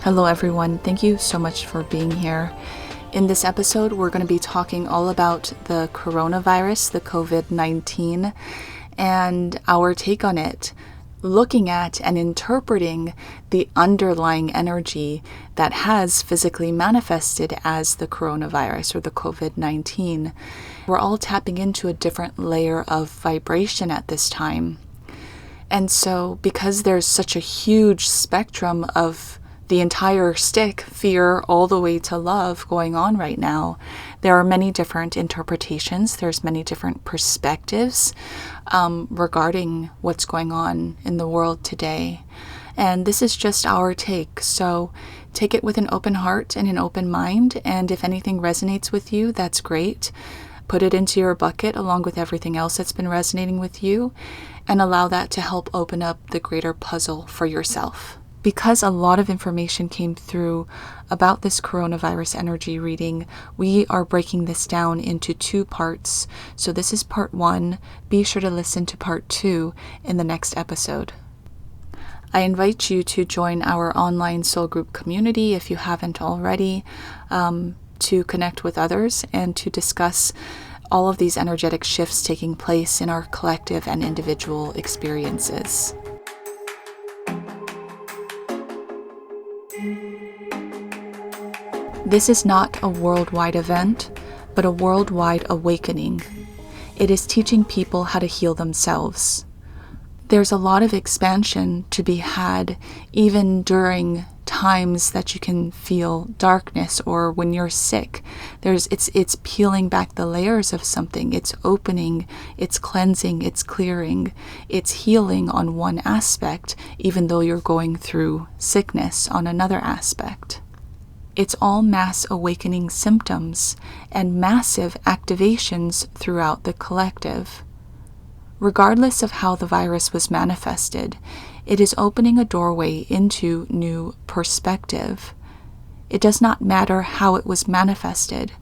Hello everyone, thank you so much for being here. In this episode, we're going to be talking all about the coronavirus, the COVID-19, and our take on it, looking at and interpreting the underlying energy that has physically manifested as the coronavirus or the COVID-19. We're all tapping into a different layer of vibration at this time. And so, because there's such a huge spectrum of the entire stick, fear all the way to love going on right now, there are many different interpretations. There's many different perspectives regarding what's going on in the world today. And this is just our take. So take it with an open heart and an open mind. And if anything resonates with you, that's great. Put it into your bucket along with everything else that's been resonating with you, and allow that to help open up the greater puzzle for yourself. Because a lot of information came through about this coronavirus energy reading, we are breaking this down into two parts. So this is part 1. Be sure to listen to part 2 in the next episode. I invite you to join our online soul group community if you haven't already, to connect with others and to discuss all of these energetic shifts taking place in our collective and individual experiences. This is not a worldwide event, but a worldwide awakening. It is teaching people how to heal themselves. There's a lot of expansion to be had even during times that you can feel darkness or when you're sick. It's peeling back the layers of something. It's opening, it's cleansing, it's clearing, it's healing on one aspect, even though you're going through sickness on another aspect. It's all mass awakening symptoms and massive activations throughout the collective. Regardless of how the virus was manifested, it is opening a doorway into new perspective. It does not matter how it was manifested.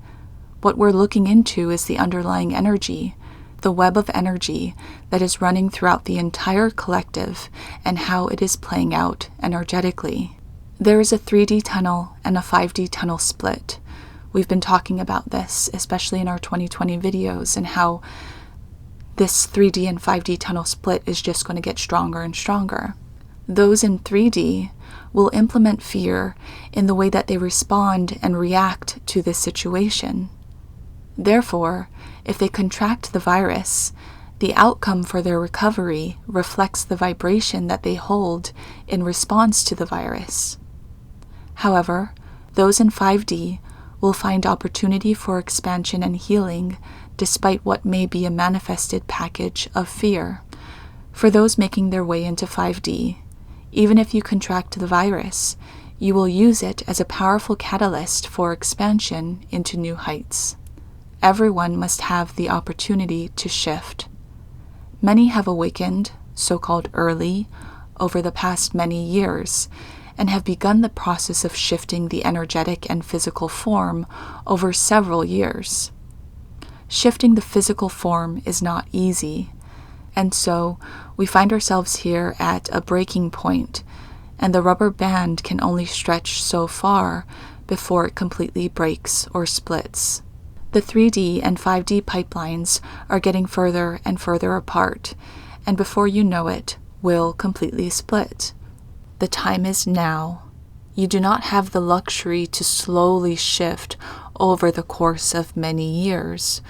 What we're looking into is the underlying energy, the web of energy that is running throughout the entire collective and how it is playing out energetically. There is a 3D tunnel and a 5D tunnel split. We've been talking about this, especially in our 2020 videos, and how this 3D and 5D tunnel split is just going to get stronger and stronger. Those in 3D will implement fear in the way that they respond and react to this situation. Therefore, if they contract the virus, the outcome for their recovery reflects the vibration that they hold in response to the virus. However, those in 5D will find opportunity for expansion and healing despite what may be a manifested package of fear. For those making their way into 5D, even if you contract the virus, you will use it as a powerful catalyst for expansion into new heights. Everyone must have the opportunity to shift. Many have awakened, so-called early, over the past many years, and have begun the process of shifting the energetic and physical form over several years. Shifting the physical form is not easy, and so we find ourselves here at a breaking point, and the rubber band can only stretch so far before it completely breaks or splits. The 3D and 5D pipelines are getting further and further apart, and before you know it, will completely split. The time is now. You do not have the luxury to slowly shift over the course of many years,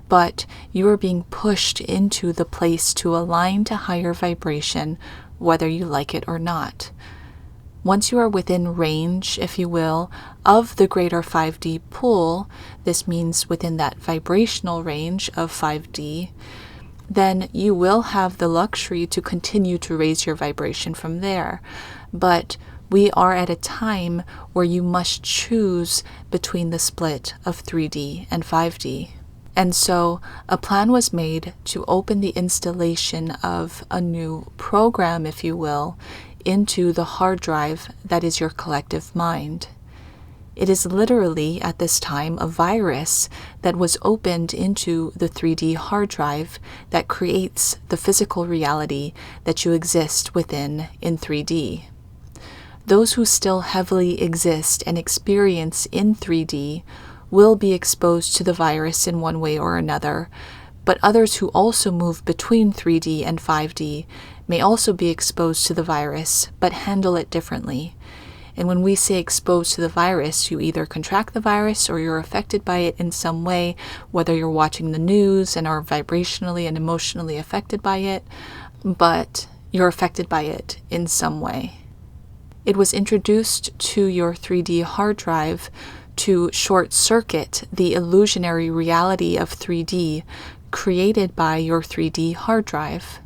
but you are being pushed into the place to align to higher vibration, whether you like it or not. Once you are within range, if you will, of the greater 5D pool, this means within that vibrational range of 5D, then you will have the luxury to continue to raise your vibration from there. But we are at a time where you must choose between the split of 3D and 5D. And so a plan was made to open the installation of a new program, if you will, into the hard drive that is your collective mind. It is literally, at this time, a virus that was opened into the 3D hard drive that creates the physical reality that you exist within in 3D. those who still heavily exist and experience in 3D will be exposed to the virus in one way or another, but others who also move between 3D and 5D may also be exposed to the virus, but handle it differently. And when we say exposed to the virus, you either contract the virus or you're affected by it in some way, whether you're watching the news and are vibrationally and emotionally affected by it, but you're affected by it in some way. It was introduced to your 3D hard drive to short-circuit the illusionary reality of 3D created by your 3D hard drive.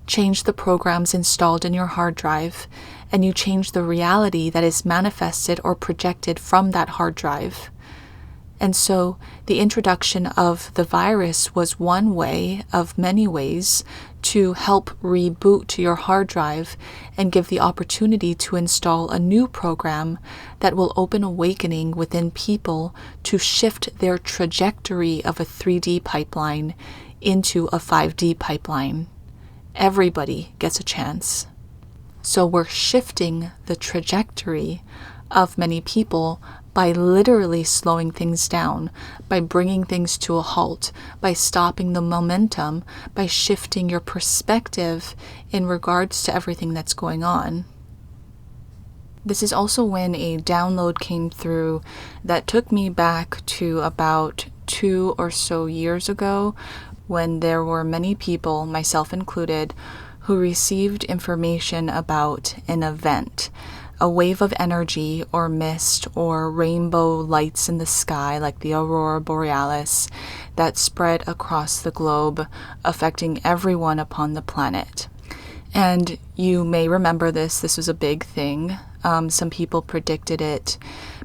Change the programs installed in your hard drive, and you change the reality that is manifested or projected from that hard drive. And so the introduction of the virus was one way of many ways to help reboot your hard drive and give the opportunity to install a new program that will open awakening within people to shift their trajectory of a 3D pipeline into a 5D pipeline. Everybody gets a chance. So we're shifting the trajectory of many people by literally slowing things down, by bringing things to a halt, by stopping the momentum, by shifting your perspective in regards to everything that's going on. This is also when a download came through that took me back to about 2 or so years ago, when there were many people, myself included, who received information about an event, a wave of energy or mist or rainbow lights in the sky like the aurora borealis that spread across the globe, affecting everyone upon the planet. And you may remember this was a big thing. Some people predicted it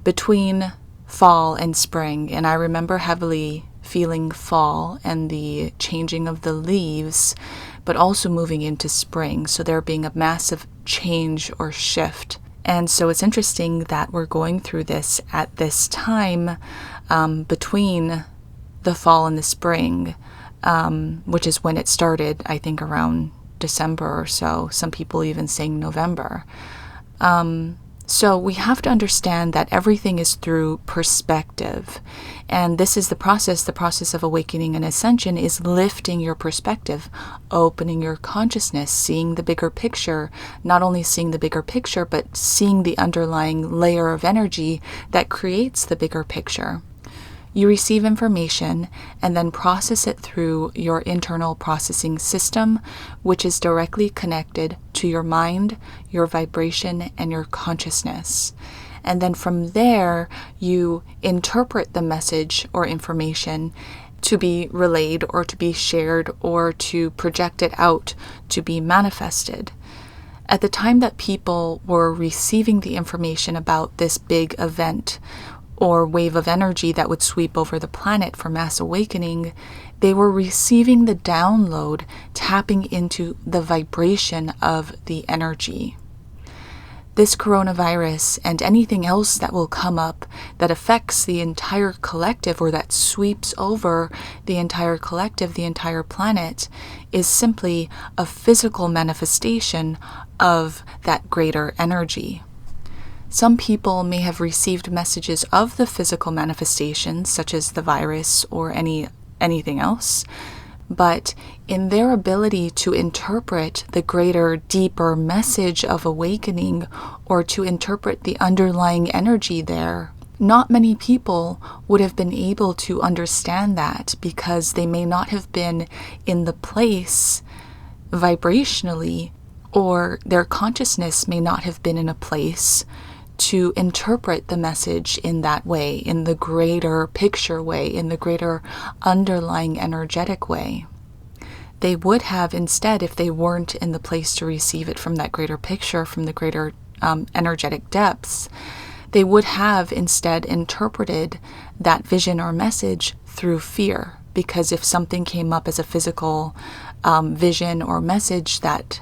between fall and spring, and I remember heavily feeling fall and the changing of the leaves, but also moving into spring, so there being a massive change or shift. And so it's interesting that we're going through this at this time between the fall and the spring, which is when it started, I think around December or so, some people even saying November. So we have to understand that everything is through perspective. And this is the process of awakening and ascension is lifting your perspective, opening your consciousness, seeing the bigger picture, not only seeing the bigger picture, but seeing the underlying layer of energy that creates the bigger picture. You receive information and then process it through your internal processing system, which is directly connected to your mind, your vibration, and your consciousness. And then from there, you interpret the message or information to be relayed or to be shared or to project it out to be manifested. At the time that people were receiving the information about this big event or wave of energy that would sweep over the planet for mass awakening, they were receiving the download, tapping into the vibration of the energy. This coronavirus and anything else that will come up that affects the entire collective or that sweeps over the entire collective, the entire planet, is simply a physical manifestation of that greater energy. Some people may have received messages of the physical manifestations, such as the virus or anything else, but in their ability to interpret the greater, deeper message of awakening or to interpret the underlying energy there, not many people would have been able to understand that because they may not have been in the place vibrationally, or their consciousness may not have been in a place to interpret the message in that way, in the greater picture way, in the greater underlying energetic way. They would have instead, if they weren't in the place to receive it from that greater picture, from the greater energetic depths, they would have instead interpreted that vision or message through fear. Because if something came up as a physical vision or message that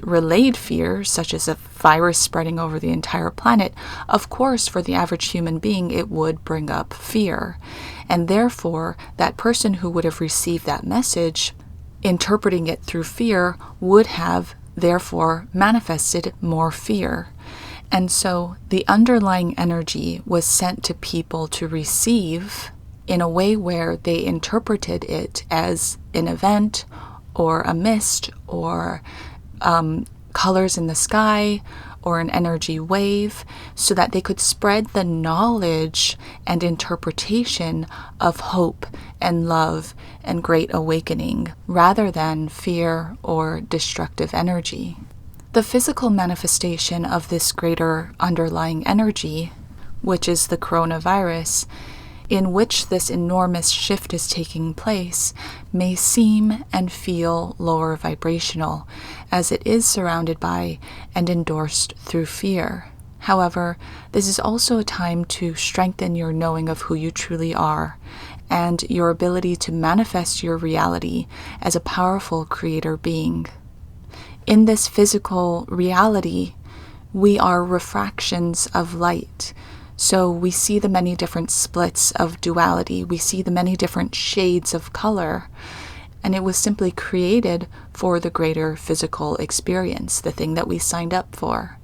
relayed fear, such as a virus spreading over the entire planet, of course, for the average human being, it would bring up fear. And therefore, that person who would have received that message, interpreting it through fear, would have therefore manifested more fear. And so the underlying energy was sent to people to receive in a way where they interpreted it as an event or a mist or colors in the sky or an energy wave, so that they could spread the knowledge and interpretation of hope and love and great awakening rather than fear or destructive energy. The physical manifestation of this greater underlying energy, which is the coronavirus, in which this enormous shift is taking place, may seem and feel lower vibrational, as it is surrounded by and endorsed through fear. However, this is also a time to strengthen your knowing of who you truly are and your ability to manifest your reality as a powerful creator being. In this physical reality, we are refractions of light. So we see the many different splits of duality. We see the many different shades of color. And it was simply created for the greater physical experience, the thing that we signed up for.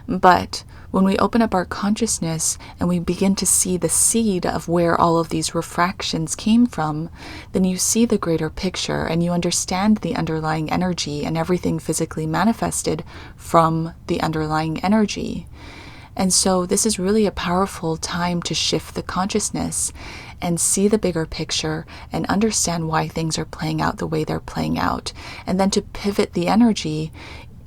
But when we open up our consciousness and we begin to see the seed of where all of these refractions came from, then you see the greater picture and you understand the underlying energy and everything physically manifested from the underlying energy. And so this is really a powerful time to shift the consciousness and see the bigger picture and understand why things are playing out the way they're playing out. And then to pivot the energy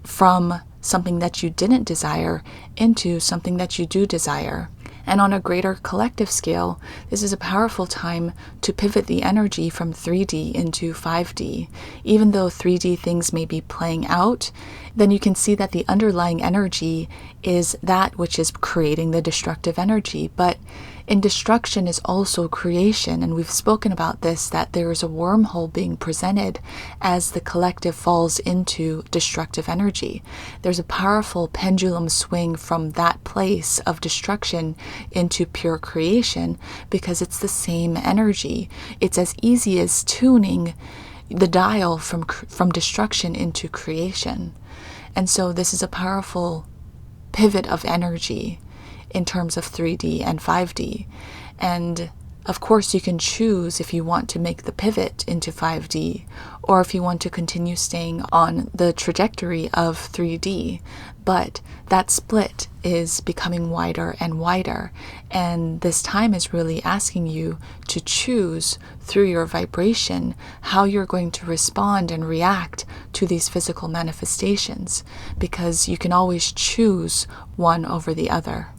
from something that you didn't desire into something that you do desire. And on a greater collective scale, this is a powerful time to pivot the energy from 3D into 5D. Even though 3D things may be playing out, then you can see that the underlying energy is that which is creating the destructive energy. But in destruction is also creation, and we've spoken about this, that there is a wormhole being presented as the collective falls into destructive energy. There's a powerful pendulum swing from that place of destruction into pure creation because it's the same energy. It's as easy as tuning the dial from destruction into creation. And so this is a powerful pivot of energy in terms of 3D and 5D. And of course you can choose if you want to make the pivot into 5D or if you want to continue staying on the trajectory of 3D. But that split is becoming wider and wider. And this time is really asking you to choose through your vibration how you're going to respond and react to these physical manifestations, because you can always choose one over the other.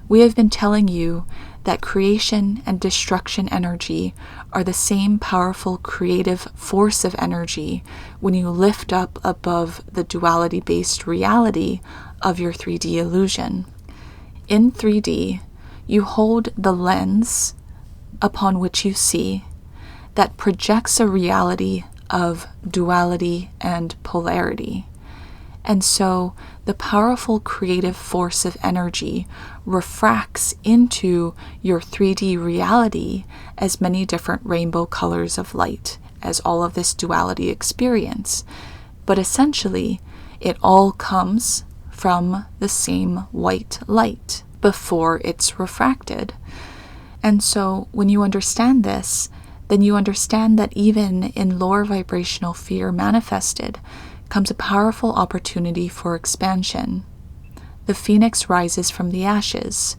We have been telling you that creation and destruction energy are the same powerful creative force of energy when you lift up above the duality-based reality of your 3D illusion. In 3D, you hold the lens upon which you see that projects a reality of duality and polarity. And so the powerful creative force of energy refracts into your 3D reality as many different rainbow colors of light, as all of this duality experience. But essentially, it all comes from the same white light before it's refracted. And so when you understand this, then you understand that even in lower vibrational fear manifested, comes a powerful opportunity for expansion. The phoenix rises from the ashes.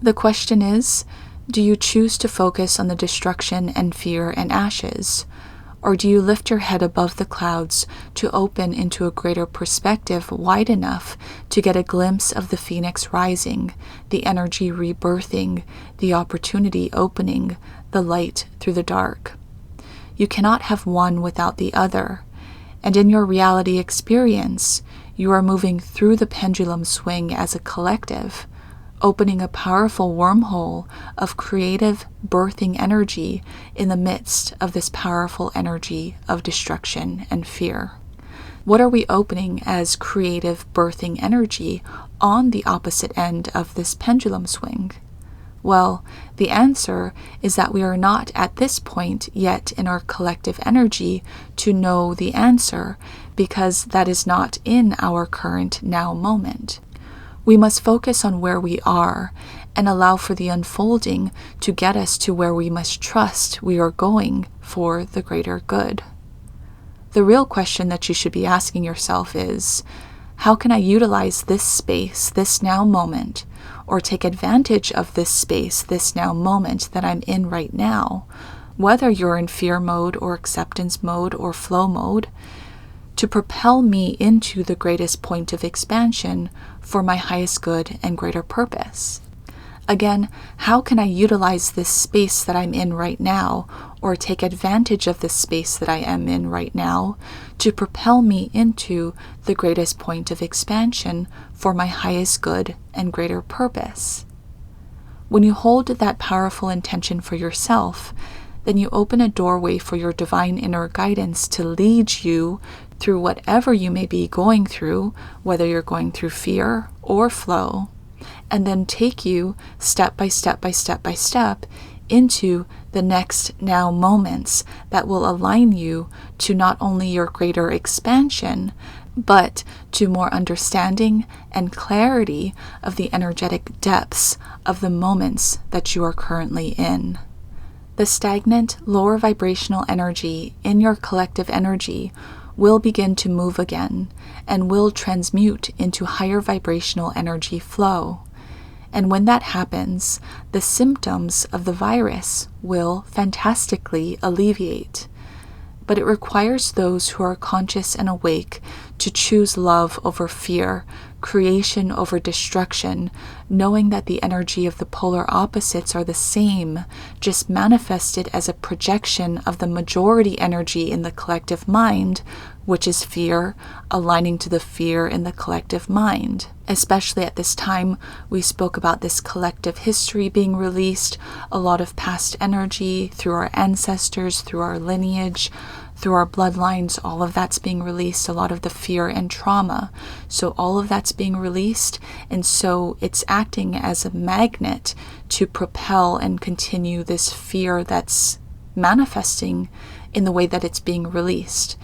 The question is, do you choose to focus on the destruction and fear and ashes? Or do you lift your head above the clouds to open into a greater perspective wide enough to get a glimpse of the phoenix rising, the energy rebirthing, the opportunity opening, the light through the dark? You cannot have one without the other. And in your reality experience, you are moving through the pendulum swing as a collective, opening a powerful wormhole of creative birthing energy in the midst of this powerful energy of destruction and fear. What are we opening as creative birthing energy on the opposite end of this pendulum swing? Well, the answer is that we are not at this point yet in our collective energy to know the answer, because that is not in our current now moment. We must focus on where we are and allow for the unfolding to get us to where we must trust we are going for the greater good. The real question that you should be asking yourself is, how can I utilize this space, this now moment, or take advantage of this space, this now moment that I'm in right now, whether you're in fear mode or acceptance mode or flow mode, to propel me into the greatest point of expansion for my highest good and greater purpose? Again, how can I utilize this space that I'm in right now, or take advantage of this space that I am in right now, to propel me into the greatest point of expansion for my highest good and greater purpose? When you hold that powerful intention for yourself, then you open a doorway for your divine inner guidance to lead you through whatever you may be going through, whether you're going through fear or flow, and then take you step by step by step by step into the next now moments that will align you to not only your greater expansion, but to more understanding and clarity of the energetic depths of the moments that you are currently in. The stagnant, lower vibrational energy in your collective energy will begin to move again and will transmute into higher vibrational energy flow. And when that happens, the symptoms of the virus will fantastically alleviate. But it requires those who are conscious and awake to choose love over fear, creation over destruction, knowing that the energy of the polar opposites are the same, just manifested as a projection of the majority energy in the collective mind, which is fear, aligning to the fear in the collective mind. Especially at this time, we spoke about this collective history being released, a lot of past energy through our ancestors, through our lineage, through our bloodlines, all of that's being released, a lot of the fear and trauma. So all of that's being released, and so it's acting as a magnet to propel and continue this fear that's manifesting in the way that it's being released.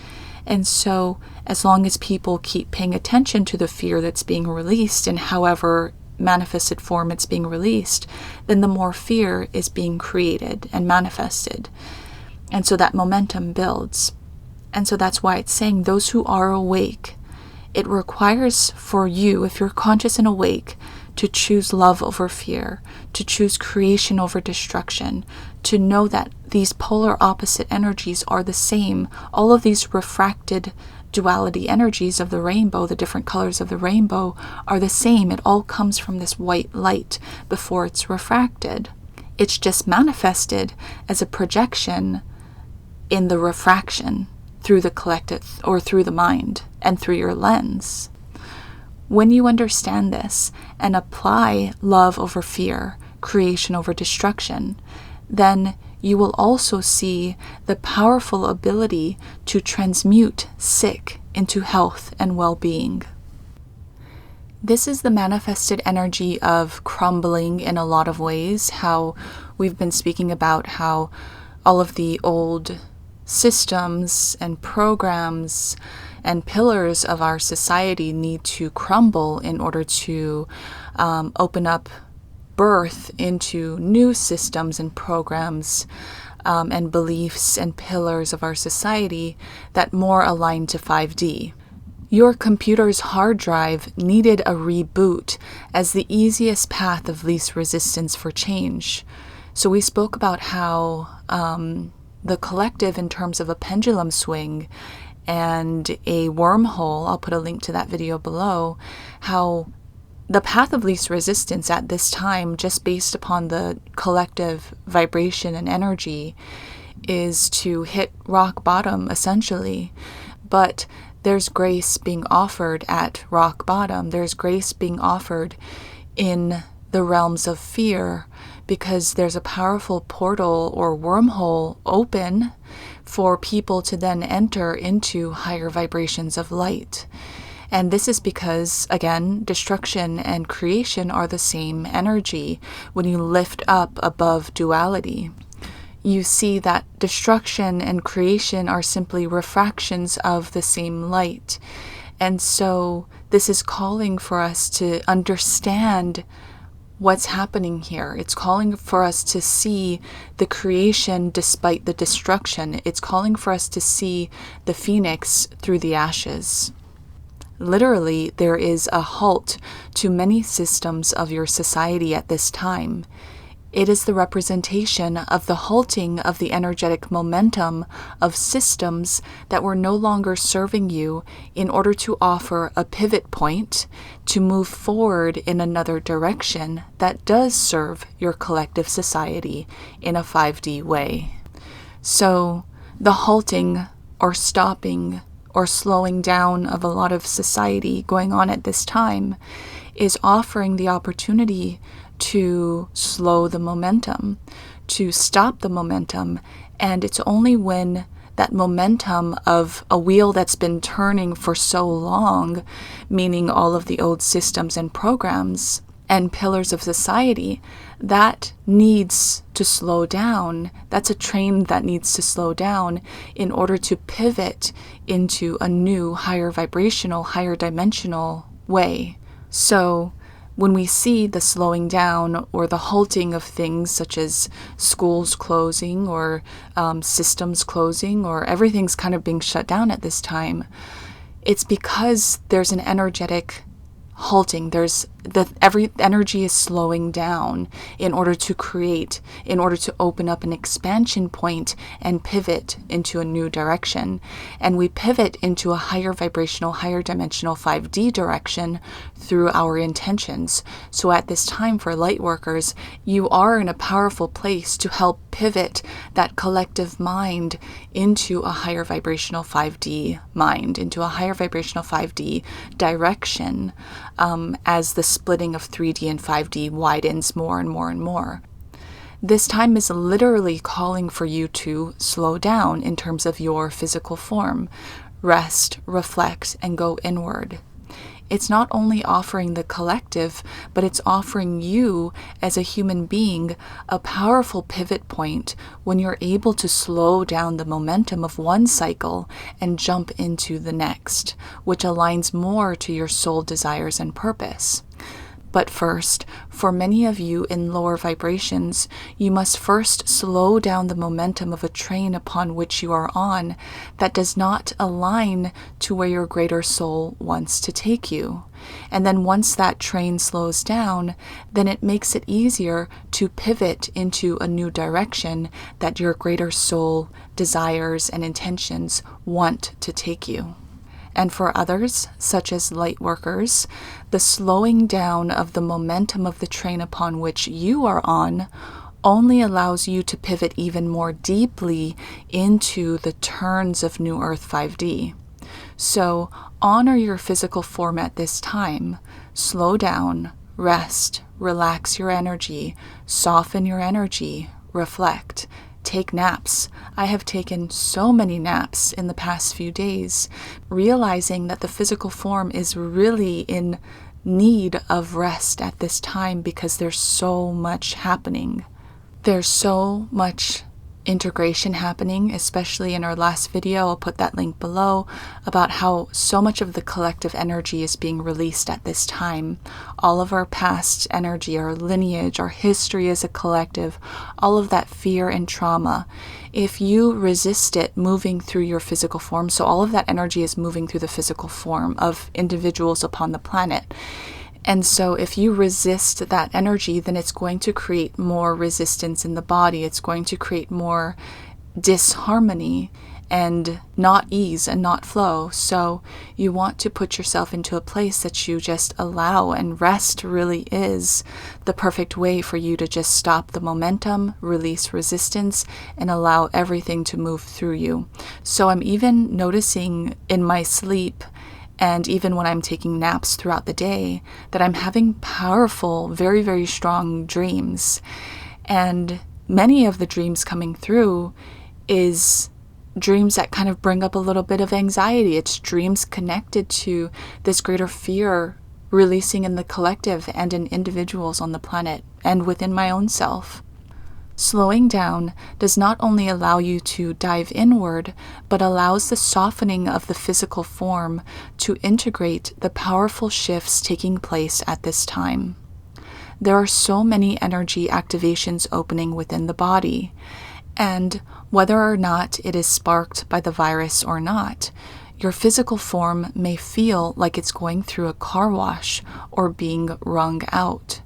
And so as long as people keep paying attention to the fear that's being released in however manifested form it's being released, then the more fear is being created and manifested. And so that momentum builds. And so that's why it's saying those who are awake, it requires for you, if you're conscious and awake, to choose love over fear, to choose creation over destruction, to know that these polar opposite energies are the same. All of these refracted duality energies of the rainbow, the different colors of the rainbow, are the same. It all comes from this white light before it's refracted. It's just manifested as a projection in the refraction through the collective or through the mind and through your lens. When you understand this and apply love over fear, creation over destruction, then you will also see the powerful ability to transmute sick into health and well-being. This is the manifested energy of crumbling in a lot of ways, how we've been speaking about how all of the old systems and programs and pillars of our society need to crumble in order to open up birth into new systems and programs and beliefs and pillars of our society that more align to 5D. Your computer's hard drive needed a reboot as the easiest path of least resistance for change. So we spoke about how the collective, in terms of a pendulum swing and a wormhole, I'll put a link to that video below, how the path of least resistance at this time, just based upon the collective vibration and energy, is to hit rock bottom, essentially. But there's grace being offered at rock bottom. There's grace being offered in the realms of fear, because there's a powerful portal or wormhole open for people to then enter into higher vibrations of light. And this is because, again, destruction and creation are the same energy. When you lift up above duality, you see that destruction and creation are simply refractions of the same light. And so this is calling for us to understand what's happening here. It's calling for us to see the creation despite the destruction. It's calling for us to see the phoenix through the ashes. Literally, there is a halt to many systems of your society at this time. It is the representation of the halting of the energetic momentum of systems that were no longer serving you in order to offer a pivot point to move forward in another direction that does serve your collective society in a 5D way. So, the halting or stopping or slowing down of a lot of society going on at this time is offering the opportunity to slow the momentum, to stop the momentum. And it's only when that momentum of a wheel that's been turning for so long, meaning all of the old systems and programs and pillars of society, that needs to slow down. That's a train that needs to slow down in order to pivot into a new, higher vibrational, higher dimensional way. So when we see the slowing down or the halting of things such as schools closing or systems closing, or everything's kind of being shut down at this time, it's because there's an energetic halting. Every energy is slowing down in order to create, in order to open up an expansion point and pivot into a new direction. And we pivot into a higher vibrational, higher dimensional 5D direction through our intentions. So at this time for light workers, you are in a powerful place to help pivot that collective mind into a higher vibrational 5D mind, into a higher vibrational 5D direction, as the splitting of 3D and 5D widens more and more and more. This time is literally calling for you to slow down in terms of your physical form, rest, reflect, and go inward. It's not only offering the collective, but it's offering you as a human being a powerful pivot point when you're able to slow down the momentum of one cycle and jump into the next, which aligns more to your soul desires and purpose. But first, for many of you in lower vibrations, you must first slow down the momentum of a train upon which you are on that does not align to where your greater soul wants to take you. And then once that train slows down, then it makes it easier to pivot into a new direction that your greater soul desires and intentions want to take you. And for others, such as light workers, the slowing down of the momentum of the train upon which you are on only allows you to pivot even more deeply into the turns of New Earth 5D. So honor your physical form at this time. Slow down, rest, relax your energy, soften your energy, reflect. Take naps. I have taken so many naps in the past few days, realizing that the physical form is really in need of rest at this time because there's so much happening. There's so much integration happening, especially in our last video. I'll put that link below about how so much of the collective energy is being released at this time. All of our past energy, our lineage, our history as a collective, all of that fear and trauma. If you resist it moving through your physical form, so all of that energy is moving through the physical form of individuals upon the planet. And so if you resist that energy, then it's going to create more resistance in the body. It's going to create more disharmony and not ease and not flow. So you want to put yourself into a place that you just allow, and rest really is the perfect way for you to just stop the momentum, release resistance, and allow everything to move through you. So I'm even noticing in my sleep, and even when I'm taking naps throughout the day, that I'm having powerful, very, very strong dreams. And many of the dreams coming through is dreams that kind of bring up a little bit of anxiety. It's dreams connected to this greater fear releasing in the collective and in individuals on the planet and within my own self. Slowing down does not only allow you to dive inward, but allows the softening of the physical form to integrate the powerful shifts taking place at this time. There are so many energy activations opening within the body, and whether or not it is sparked by the virus or not, your physical form may feel like it's going through a car wash or being wrung out.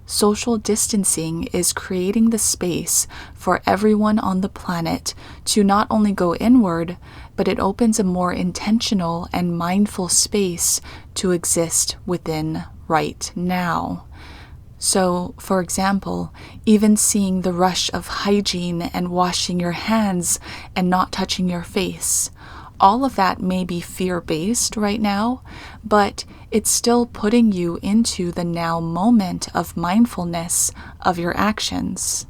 Social distancing is creating the space for everyone on the planet to not only go inward, but it opens a more intentional and mindful space to exist within right now. So, for example, even seeing the rush of hygiene and washing your hands and not touching your face, all of that may be fear-based right now, but it's still putting you into the now moment of mindfulness of your actions.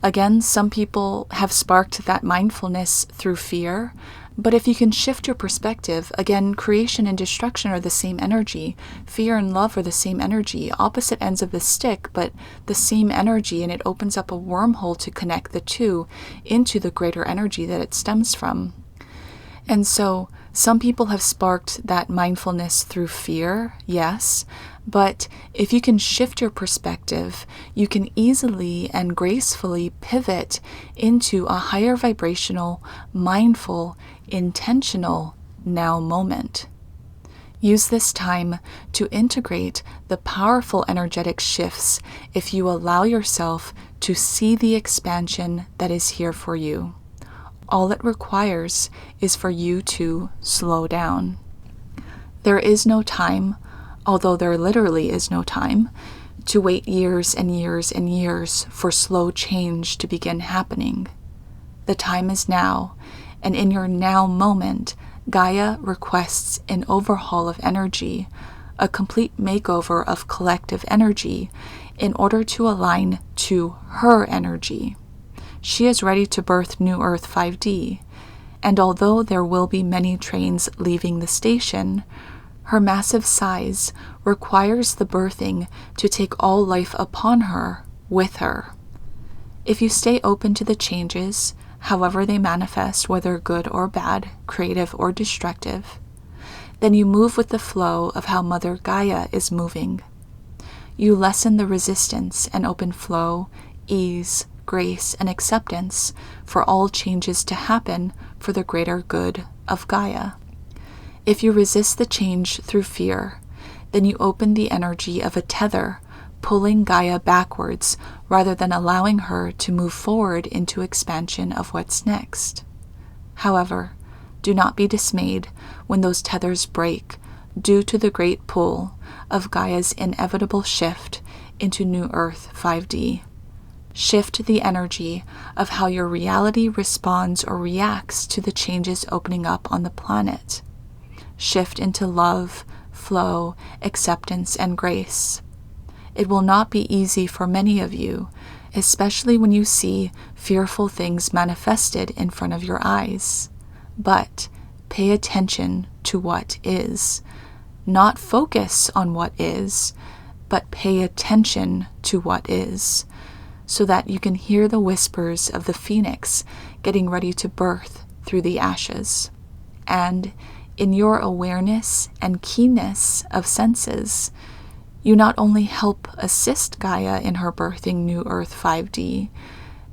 Again, some people have sparked that mindfulness through fear, but if you can shift your perspective, again, creation and destruction are the same energy. Fear and love are the same energy, opposite ends of the stick, but the same energy, and it opens up a wormhole to connect the two into the greater energy that it stems from. And so some people have sparked that mindfulness through fear, yes, but if you can shift your perspective, you can easily and gracefully pivot into a higher vibrational, mindful, intentional now moment. Use this time to integrate the powerful energetic shifts if you allow yourself to see the expansion that is here for you. All it requires is for you to slow down. There is no time, although there literally is no time, to wait years and years and years for slow change to begin happening. The time is now, and in your now moment, Gaia requests an overhaul of energy, a complete makeover of collective energy, in order to align to her energy. She is ready to birth New Earth 5D, and although there will be many trains leaving the station, her massive size requires the birthing to take all life upon her, with her. If you stay open to the changes, however they manifest, whether good or bad, creative or destructive, then you move with the flow of how Mother Gaia is moving. You lessen the resistance and open flow, ease, grace, and acceptance for all changes to happen for the greater good of Gaia. If you resist the change through fear, then you open the energy of a tether, pulling Gaia backwards rather than allowing her to move forward into expansion of what's next. However, do not be dismayed when those tethers break due to the great pull of Gaia's inevitable shift into New Earth 5D. Shift the energy of how your reality responds or reacts to the changes opening up on the planet. Shift into love, flow, acceptance, and grace. It will not be easy for many of you, especially when you see fearful things manifested in front of your eyes. But pay attention to what is. Not focus on what is, but pay attention to what is, so that you can hear the whispers of the phoenix getting ready to birth through the ashes. And in your awareness and keenness of senses, you not only help assist Gaia in her birthing New Earth 5D,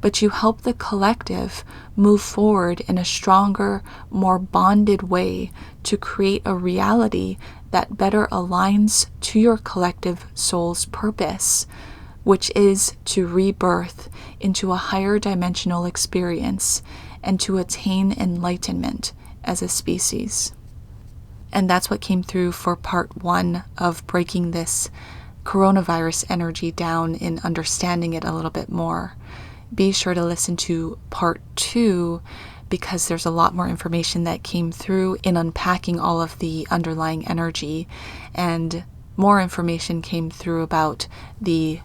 but you help the collective move forward in a stronger, more bonded way to create a reality that better aligns to your collective soul's purpose, which is to rebirth into a higher dimensional experience and to attain enlightenment as a species. And that's what came through for part 1 of breaking this coronavirus energy down and understanding it a little bit more. Be sure to listen to part 2 because there's a lot more information that came through in unpacking all of the underlying energy, and more information came through about the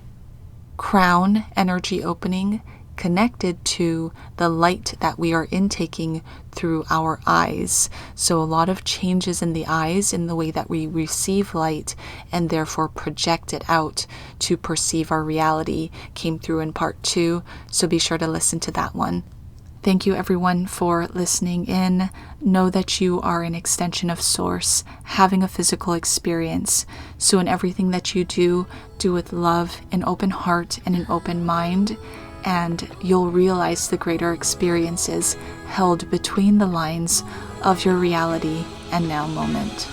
crown energy opening connected to the light that we are intaking through our eyes. So a lot of changes in the eyes, in the way that we receive light and therefore project it out to perceive our reality, came through in part 2. So be sure to listen to that one. Thank you everyone for listening in. Know that you are an extension of Source, having a physical experience. So in everything that you do with love, an open heart, and an open mind, and you'll realize the greater experiences held between the lines of your reality and now moment.